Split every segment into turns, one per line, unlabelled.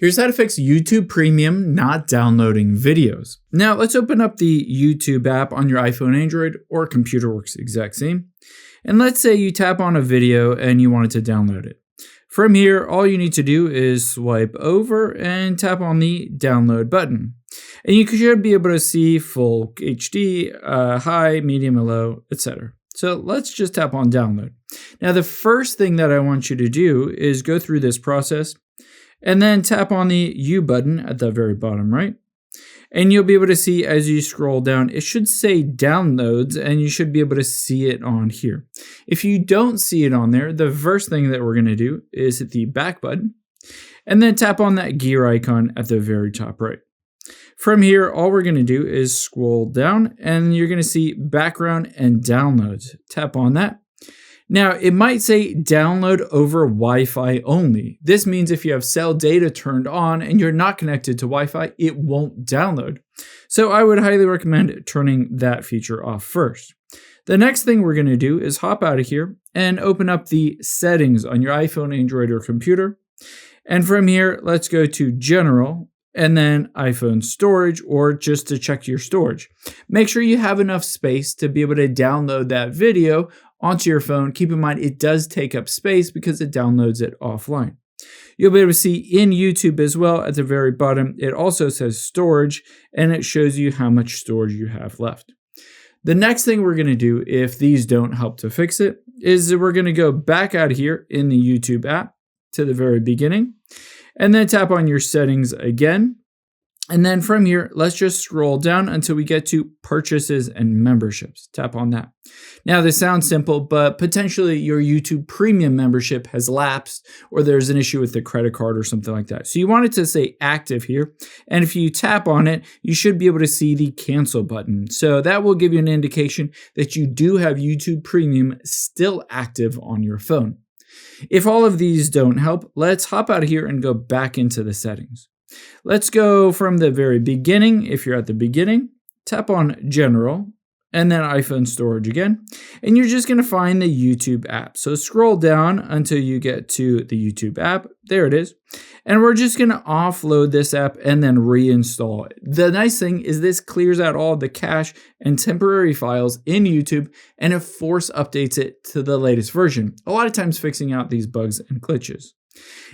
Here's how to fix YouTube Premium not downloading videos. Now let's open up the YouTube app on your iPhone, Android, or computer, works the exact same. And let's say you tap on a video and you wanted to download it. From here, all you need to do is swipe over and tap on the download button. And you should be able to see full HD, high, medium, and low, etc. So let's just tap on download. Now the first thing that I want you to do is go through this process and then tap on the U button at the very bottom right. And you'll be able to see as you scroll down, it should say downloads and you should be able to see it on here. If you don't see it on there, the first thing that we're going to do is hit the back button and then tap on that gear icon at the very top right. From here, all we're going to do is scroll down and you're going to see background and downloads. Tap on that. Now, it might say download over Wi-Fi only. This means if you have cell data turned on and you're not connected to Wi-Fi, it won't download. So I would highly recommend turning that feature off first. The next thing we're going to do is hop out of here and open up the settings on your iPhone, Android, or computer. And from here, let's go to General and then iPhone storage, or just to check your storage. Make sure you have enough space to be able to download that video onto your phone. Keep in mind, it does take up space because it downloads it offline. You'll be able to see in YouTube as well at the very bottom, it also says storage and it shows you how much storage you have left. The next thing we're going to do, if these don't help to fix it, is that we're going to go back out here in the YouTube app to the very beginning and then tap on your settings again. And then from here, let's just scroll down until we get to purchases and memberships. Tap on that. Now, this sounds simple, but potentially your YouTube Premium membership has lapsed or there's an issue with the credit card or something like that. So you want it to say active here. And if you tap on it, you should be able to see the cancel button. So that will give you an indication that you do have YouTube Premium still active on your phone. If all of these don't help, let's hop out of here and go back into the settings. Let's go from the very beginning. If you're at the beginning, tap on General and then iPhone storage again, and you're just going to find the YouTube app. So scroll down until you get to the YouTube app. There it is. And we're just going to offload this app and then reinstall it. The nice thing is this clears out all the cache and temporary files in YouTube and it force updates it to the latest version, a lot of times fixing out these bugs and glitches.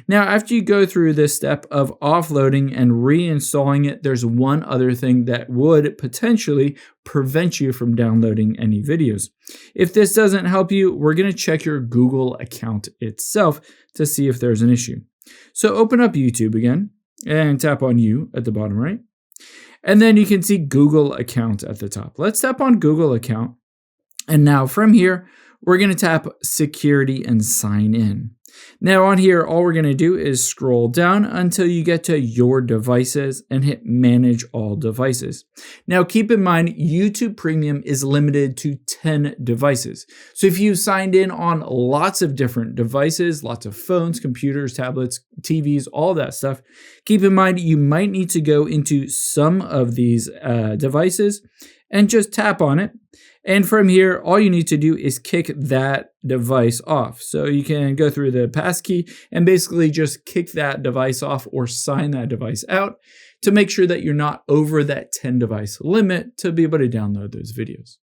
Now, after you go through this step of offloading and reinstalling it, there's one other thing that would potentially prevent you from downloading any videos. If this doesn't help you, we're going to check your Google account itself to see if there's an issue. So open up YouTube again and tap on U at the bottom right. And then you can see Google account at the top. Let's tap on Google account. And now from here, we're going to tap security and sign in. Now on here, all we're going to do is scroll down until you get to your devices and hit manage all devices. Now keep in mind, YouTube Premium is limited to 10 devices. So if you signed in on lots of different devices, lots of phones, computers, tablets, TVs, all that stuff, keep in mind you might need to go into some of these devices and just tap on it. And from here, all you need to do is kick that device off. So you can go through the passkey and basically just kick that device off or sign that device out to make sure that you're not over that 10 device limit to be able to download those videos.